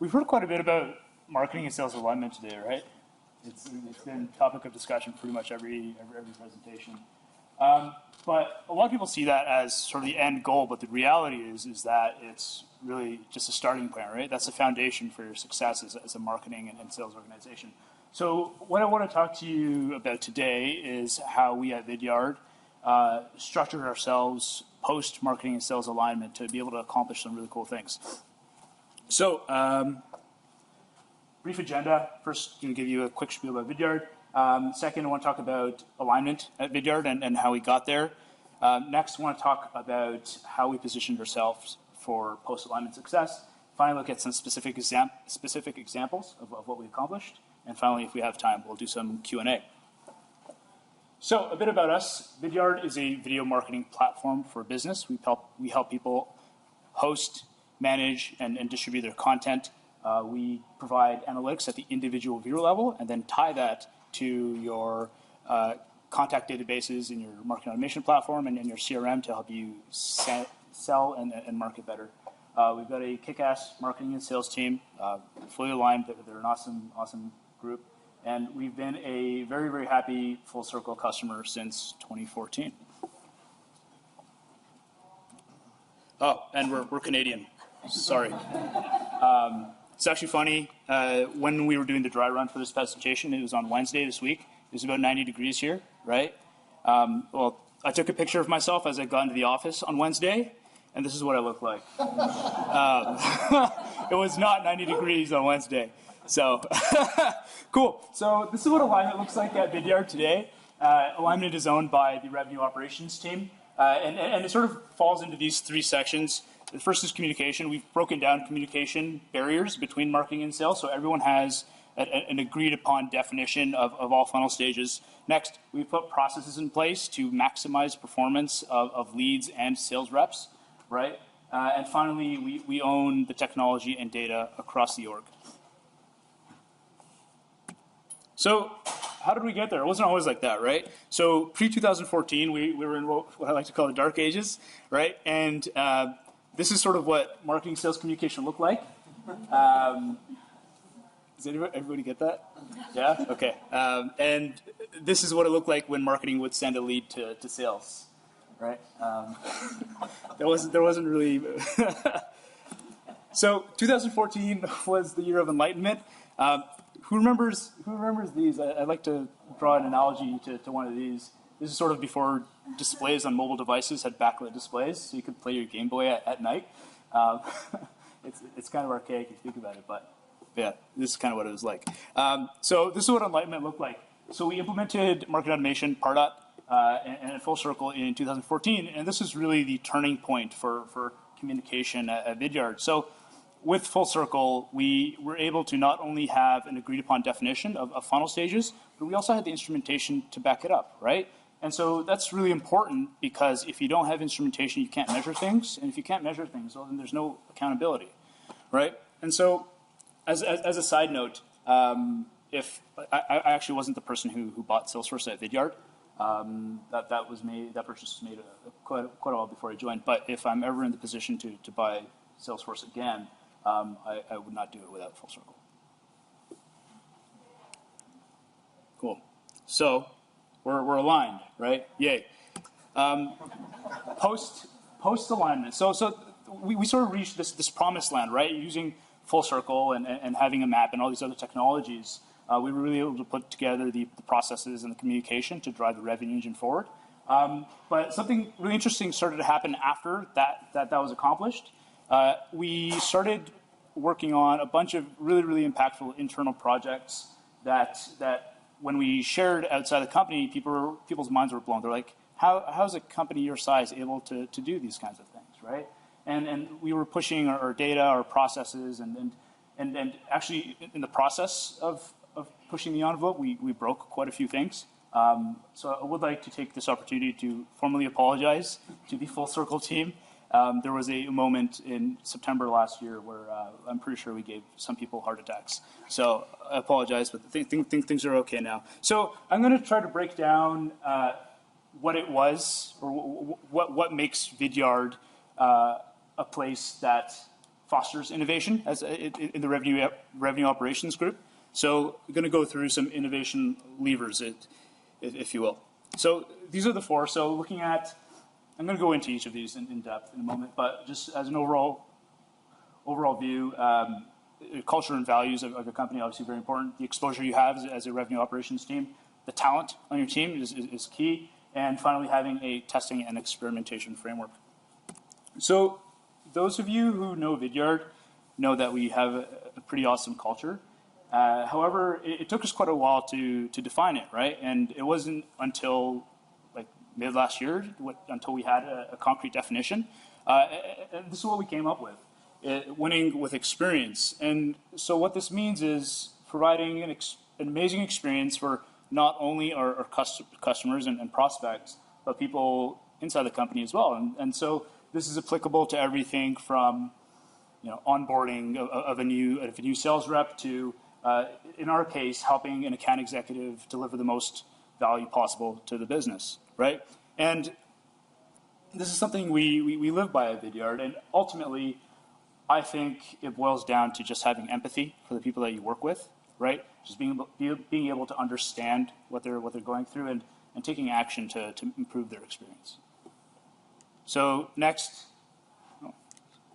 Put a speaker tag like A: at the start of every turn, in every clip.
A: We've heard quite a bit about marketing and sales alignment today, right? It's been a topic of discussion pretty much every presentation. But a lot of people see that as sort of the end goal, but the reality is that it's really just a starting point, right? That's the foundation for your success as a marketing and sales organization. So what I want to talk to you about today is how we at Vidyard structured ourselves post-marketing and sales alignment to be able to accomplish some really cool things. So, brief agenda. First, I'm going to give you a quick spiel about Vidyard. Second, I want to talk about alignment at Vidyard and how we got there. Next, I want to talk about how we positioned ourselves for post-alignment success. Finally, look at some specific examples of what we accomplished. And finally, if we have time, we'll do some Q&A. So, a bit about us. Vidyard is a video marketing platform for business. We help people host, manage, and distribute their content. We provide analytics at the individual viewer level and then tie that to your contact databases in your marketing automation platform and in your CRM to help you sell and market better. We've got a kick-ass marketing and sales team, fully aligned. They're an awesome group. And we've been a very, very happy Full Circle customer since 2014. Oh, and we're Canadian. Sorry. It's actually funny. When we were doing the dry run for this presentation, it was on Wednesday this week. It was about 90 degrees here, right? Well, I took a picture of myself as I got into the office on Wednesday, and this is what I look like. It was not 90 degrees on Wednesday. So, cool. So this is what alignment looks like at Vidyard today. Alignment is owned by the revenue operations team, and it sort of falls into these three sections. The first is communication. We've broken down communication barriers between marketing and sales, so everyone has an agreed upon definition of all funnel stages. Next, we've put processes in place to maximize performance of leads and sales reps, right? And finally, we own the technology and data across the org. So how did we get there? It wasn't always like that, right? So pre-2014, we were in what I like to call the dark ages, right? And this is sort of what marketing, sales, communication looked like. Does everybody get that? Yeah? Okay. And this is what it looked like when marketing would send a lead to sales, right? There wasn't really... So 2014 was the year of enlightenment. Who remembers these? I'd like to draw an analogy to one of these. This is sort of before displays on mobile devices had backlit displays, so you could play your Game Boy at night. It's kind of archaic if you think about it, but yeah, this is kind of what it was like. So this is what enlightenment looked like. So we implemented marketing automation, Pardot, and Full Circle in 2014, and this is really the turning point for communication at Vidyard. So with Full Circle, we were able to not only have an agreed upon definition of funnel stages, but we also had the instrumentation to back it up, right? And so that's really important because if you don't have instrumentation, you can't measure things. And if you can't measure things, well, then there's no accountability, right? And so as a side note, if I actually wasn't the person who bought Salesforce at Vidyard. That was made. That purchase was made quite a while before I joined. But if I'm ever in the position to buy Salesforce again, I would not do it without Full Circle. Cool. So we're aligned, right? Yay. Post alignment. So we sort of reached this promised land, right? Using Full Circle and having a map and all these other technologies, we were really able to put together the processes and the communication to drive the revenue engine forward. But something really interesting started to happen after that was accomplished. We started working on a bunch of really impactful internal projects that when we shared outside the company, people's minds were blown. They're like, how's a company your size able to do these kinds of things, right? And we were pushing our data, our processes, and actually in the process of pushing the envelope, we broke quite a few things. So I would like to take this opportunity to formally apologize to the Full Circle team. There was a moment in September last year where I'm pretty sure we gave some people heart attacks. So I apologize, but think things are okay now. So I'm going to try to break down what it was, or what makes Vidyard a place that fosters innovation in the revenue operations group. So I'm going to go through some innovation levers, if you will. So these are the four. So looking at, I'm going to go into each of these in depth in a moment, but just as an overall view, culture and values of a company obviously very important. The exposure you have as a revenue operations team, the talent on your team is key, and finally having a testing and experimentation framework. So those of you who know Vidyard know that we have a pretty awesome culture. However, it took us quite a while to define it, right? And it wasn't until like mid last year until we had a concrete definition. And this is what we came up with: winning with experience. And so what this means is providing an amazing experience for not only our customers and prospects, but people inside the company as well. And so this is applicable to everything from onboarding of a new sales rep to in our case, helping an account executive deliver the most value possible to the business, right? And this is something we live by at Vidyard, and ultimately, I think it boils down to just having empathy for the people that you work with, right? Just being able to understand what they're going through and taking action to improve their experience. So next,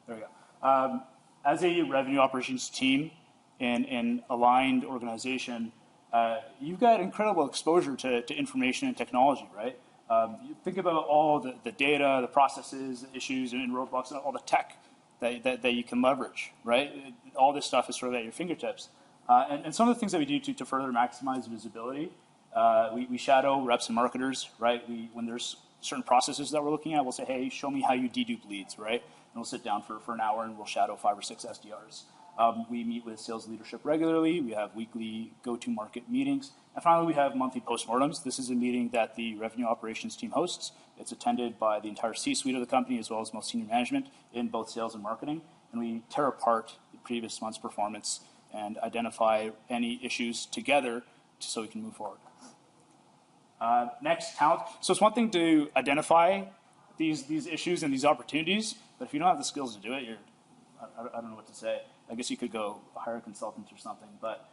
A: there we go. As a revenue operations team, in an aligned organization, you've got incredible exposure to information and technology, right? You think about all the data, the processes, the issues, and roadblocks, and all the tech that you can leverage, right? All this stuff is sort of at your fingertips. And some of the things that we do to further maximize visibility, we shadow reps and marketers, right? When there's certain processes that we're looking at, we'll say, hey, show me how you dedupe leads, right? And we'll sit down for an hour and we'll shadow 5 or 6 SDRs. We meet with sales leadership regularly. We have weekly go-to-market meetings. And finally, we have monthly postmortems. This is a meeting that the revenue operations team hosts. It's attended by the entire C-suite of the company as well as most senior management in both sales and marketing. And we tear apart the previous month's performance and identify any issues together so we can move forward. Next, talent. So it's one thing to identify these issues and these opportunities, but if you don't have the skills to do it, I don't know what to say. I guess you could go hire a consultant or something. But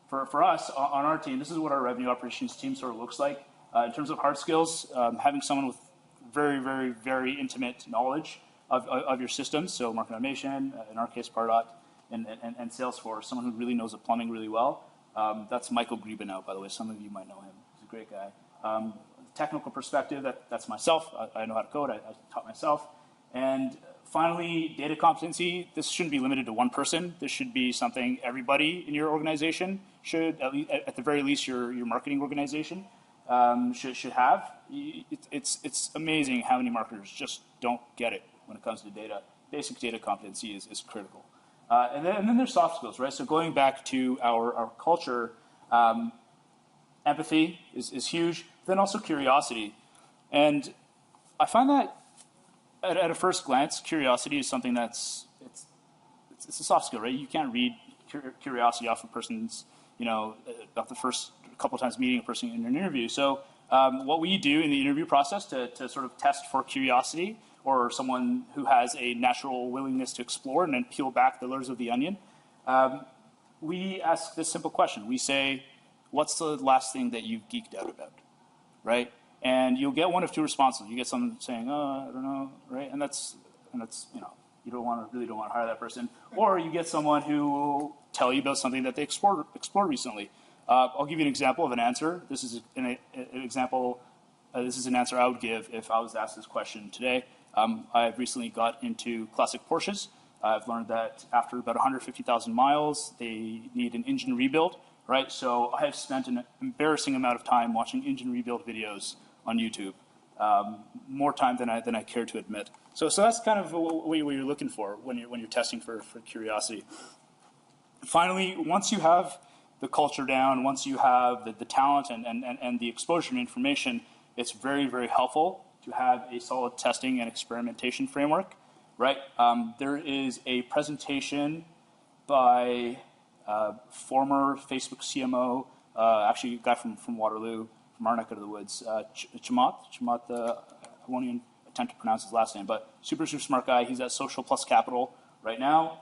A: for us, on our team, this is what our revenue operations team sort of looks like. In terms of hard skills, having someone with very, very, very intimate knowledge of your systems, so market automation, in our case, Pardot, and Salesforce, someone who really knows the plumbing really well. That's Michael Griebenow, by the way. Some of you might know him. He's a great guy. Technical perspective, that's myself. I know how to code. I taught myself. And finally, data competency. This shouldn't be limited to one person. This should be something everybody in your organization should, at the very least, your marketing organization should have. It's amazing how many marketers just don't get it when it comes to data. Basic data competency is critical. And then there's soft skills, right? So going back to our culture, empathy is huge. Then also curiosity. And I find that at a first glance, curiosity is something it's a soft skill, right? You can't read curiosity off a person's, off the first couple times meeting a person in an interview. So what we do in the interview process to sort of test for curiosity or someone who has a natural willingness to explore and then peel back the layers of the onion, we ask this simple question. We say, what's the last thing that you've geeked out about, right? And you'll get one of two responses. You get someone saying, "Oh, I don't know," right? And that's you really don't want to hire that person. Or you get someone who will tell you about something that they explored recently. I'll give you an example of an answer. This is an example. This is an answer I would give if I was asked this question today. I've recently got into classic Porsches. I've learned that after about 150,000 miles, they need an engine rebuild, right? So I have spent an embarrassing amount of time watching engine rebuild videos on YouTube, more time than I care to admit. So that's kind of what you're looking for when you're testing for curiosity. Finally, once you have the culture down, once you have the talent and the exposure and information, it's very, very helpful to have a solid testing and experimentation framework, right? There is a presentation by former Facebook CMO, actually a guy from Waterloo, from our neck of the woods, Chamath, I won't even attempt to pronounce his last name, but super smart guy. He's at Social Plus Capital right now.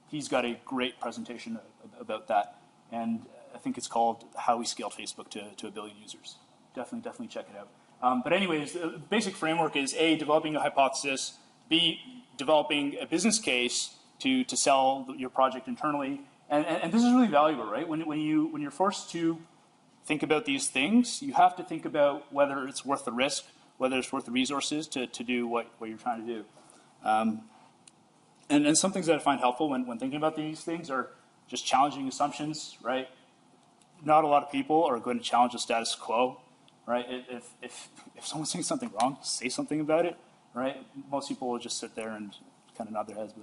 A: He's got a great presentation about that, and I think it's called How We Scaled Facebook to 1 billion users. Definitely check it out. But anyways, the basic framework is A, developing a hypothesis, B, developing a business case to sell your project internally, and this is really valuable, right? When you're forced to think about these things, you have to think about whether it's worth the risk, whether it's worth the resources to do what you're trying to do. And some things that I find helpful when thinking about these things are just challenging assumptions, right? Not a lot of people are going to challenge the status quo, right? If someone's saying something wrong, say something about it, right? Most people will just sit there and kind of nod their heads.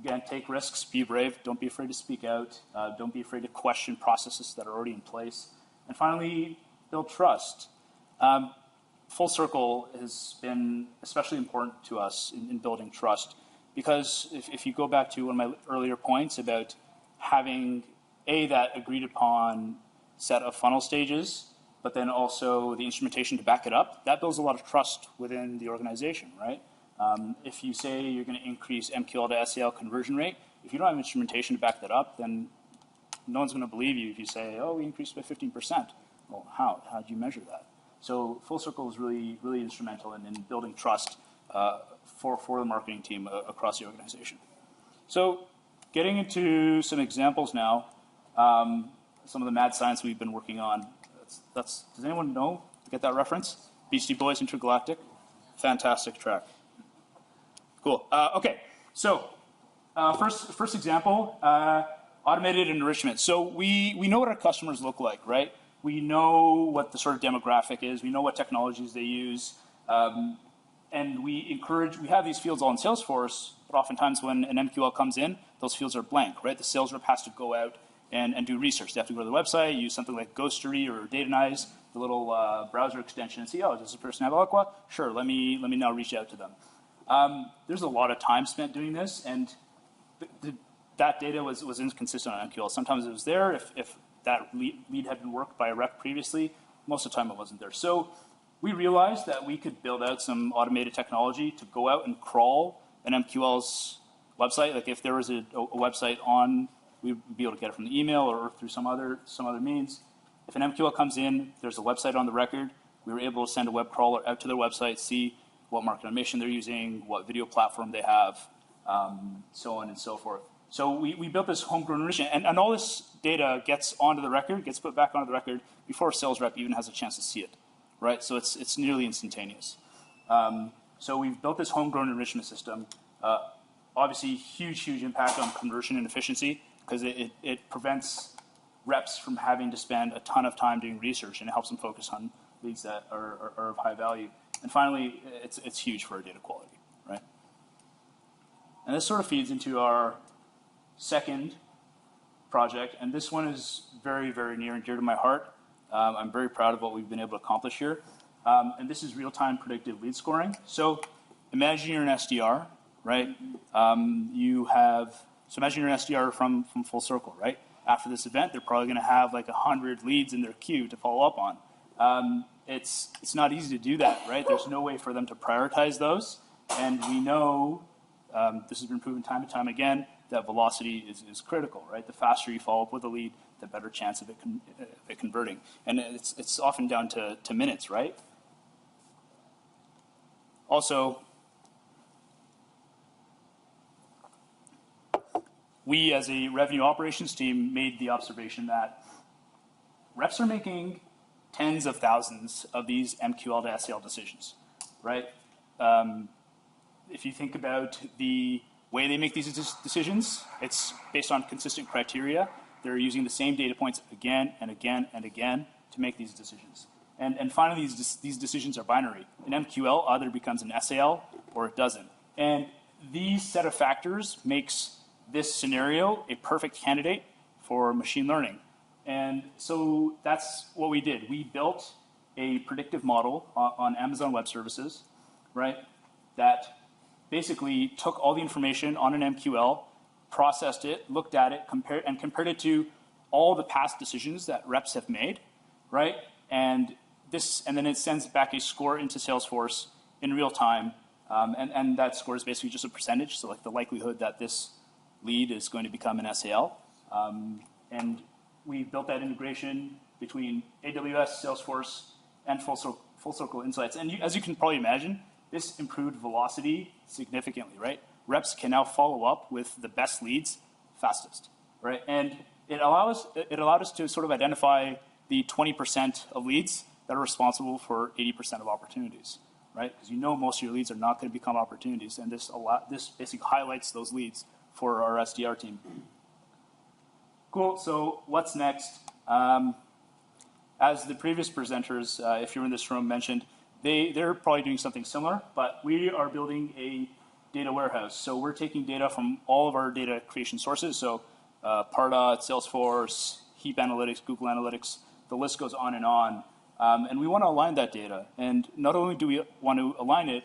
A: Again, take risks, be brave, don't be afraid to speak out, don't be afraid to question processes that are already in place. And finally, build trust. Full Circle has been especially important to us in building trust because if you go back to one of my earlier points about having that agreed upon set of funnel stages, but then also the instrumentation to back it up, that builds a lot of trust within the organization, right? If you say you're going to increase MQL to SEL conversion rate, if you don't have instrumentation to back that up, then no one's going to believe you if you say, oh, we increased by 15%. Well, how? How do you measure that? So Full Circle is really instrumental in building trust for the marketing team across the organization. So getting into some examples now, some of the mad science we've been working on. Does anyone know? Get that reference? Beastie Boys, Intergalactic? Fantastic track. Cool. Okay, so first example, automated enrichment. So we know what our customers look like, right? We know what the sort of demographic is. We know what technologies they use. And we have these fields all in Salesforce, but oftentimes when an MQL comes in, those fields are blank, right? The sales rep has to go out and do research. They have to go to the website, use something like Ghostery or Datanyze, the little browser extension, and see, oh, does this person have Eloqua? Sure, let me now reach out to them. There's a lot of time spent doing this, and that data was inconsistent on MQL. Sometimes it was there if that lead had been worked by a rep previously. Most of the time it wasn't there. So we realized that we could build out some automated technology to go out and crawl an MQL's website. Like if there was a website on, we'd be able to get it from the email or through some other means. If an MQL comes in, there's a website on the record. We were able to send a web crawler out to their website, see what market automation they're using, what video platform they have, so on and so forth. So we built this homegrown enrichment, and all this data gets onto the record, gets put back onto the record before a sales rep even has a chance to see it, right? So it's nearly instantaneous. So we've built this homegrown enrichment system. Obviously, huge impact on conversion and efficiency because it prevents reps from having to spend a ton of time doing research, and it helps them focus on leads that are of high value. And finally, it's huge for our data quality, right? And this sort of feeds into our second project, and this one is very near and dear to my heart. I'm very proud of what we've been able to accomplish here. And this is real-time predictive lead scoring. So imagine you're an SDR, right? Imagine you're an SDR from Full Circle, right? After this event, they're probably going to have like 100 leads in their queue to follow up on. It's not easy to do that, right? There's no way for them to prioritize those, and we know this has been proven time and time again that velocity is critical, right? The faster you follow up with a lead, the better chance of it converting, and it's often down to minutes, right? Also, we as a revenue operations team made the observation that reps are making tens of thousands of these MQL to SEL decisions, right? If you think about the way they make these decisions, it's based on consistent criteria. They're using the same data points again and again and again to make these decisions. And finally, these decisions are binary. An MQL either becomes an SAL or it doesn't. And these set of factors makes this scenario a perfect candidate for machine learning. And so that's what we did. We built a predictive model on Amazon Web Services, right, that basically took all the information on an MQL, processed it, looked at it, compared it to all the past decisions that reps have made, right? And and then it sends back a score into Salesforce in real time, and that score is basically just a percentage, so like the likelihood that this lead is going to become an SAL. And we built that integration between AWS, Salesforce, and Full Circle Insights. And as you can probably imagine, this improved velocity significantly, right? Reps can now follow up with the best leads fastest, right? And it allowed us to sort of identify the 20% of leads that are responsible for 80% of opportunities, right? Because you know most of your leads are not going to become opportunities, and this basically highlights those leads for our SDR team. Cool, so what's next? As the previous presenters, if you're in this room, mentioned, they're probably doing something similar, but we are building a data warehouse. So we're taking data from all of our data creation sources, so Pardot, Salesforce, Heap Analytics, Google Analytics, the list goes on. And we want to align that data. And not only do we want to align it,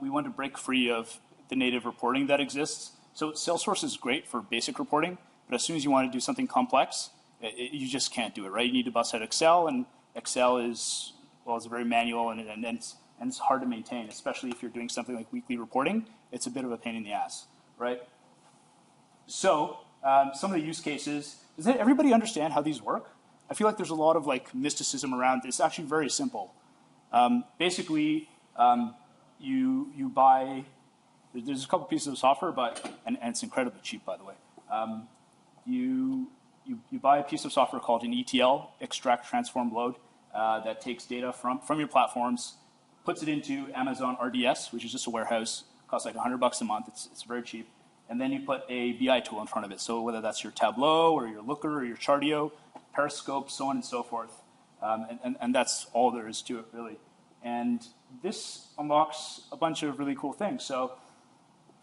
A: we want to break free of the native reporting that exists. So Salesforce is great for basic reporting, but as soon as you want to do something complex, you just can't do it, right? You need to bust out Excel, and Excel is, well, it's very manual, and it's hard to maintain, especially if you're doing something like weekly reporting. It's a bit of a pain in the ass, right? So some of the use cases, does everybody understand how these work? I feel like there's a lot of like mysticism around this. It's actually very simple. Basically, you buy, there's a couple pieces of software, and it's incredibly cheap, by the way. You buy a piece of software called an ETL, extract, transform, load, that takes data from your platforms, puts it into Amazon RDS, which is just a warehouse, costs like $100 a month. It's very cheap. And then you put a BI tool in front of it. So whether that's your Tableau or your Looker or your Chartio, Periscope, so on and so forth. And that's all there is to it, really. And this unlocks a bunch of really cool things. So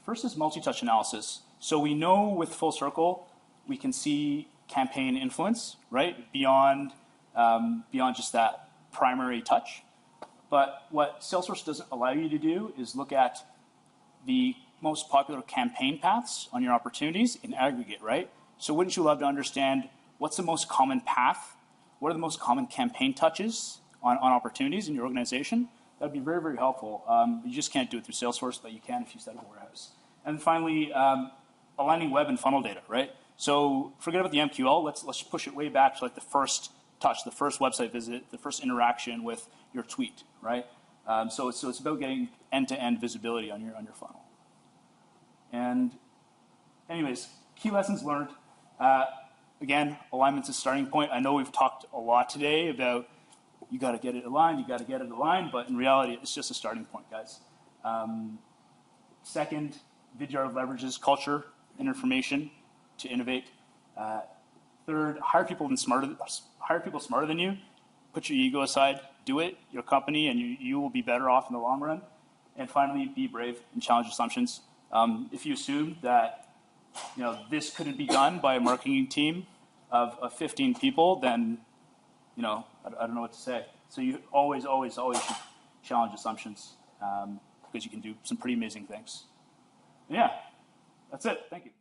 A: first is multi-touch analysis. So we know with Full Circle, we can see campaign influence, right, beyond just that primary touch. But what Salesforce doesn't allow you to do is look at the most popular campaign paths on your opportunities in aggregate, right? So wouldn't you love to understand what's the most common path? What are the most common campaign touches on opportunities in your organization? That would be very, very helpful. You just can't do it through Salesforce, but you can if you set up a warehouse. And finally, aligning web and funnel data, right? So forget about the MQL. Let's push it way back to like the first touch, the first website visit, the first interaction with your tweet, right? So it's about getting end-to-end visibility on your funnel. And anyways, key lessons learned. Again, alignment's a starting point. I know we've talked a lot today about you got to get it aligned, but in reality, it's just a starting point, guys. Second, Vidyard leverages culture and information to innovate. Third, hire people smarter than you. Put your ego aside, do it, your company, and you will be better off in the long run. And finally, be brave and challenge assumptions. If you assume that this couldn't be done by a marketing team of 15 people, then I don't know what to say. So you always should challenge assumptions because you can do some pretty amazing things. And yeah, that's it. Thank you.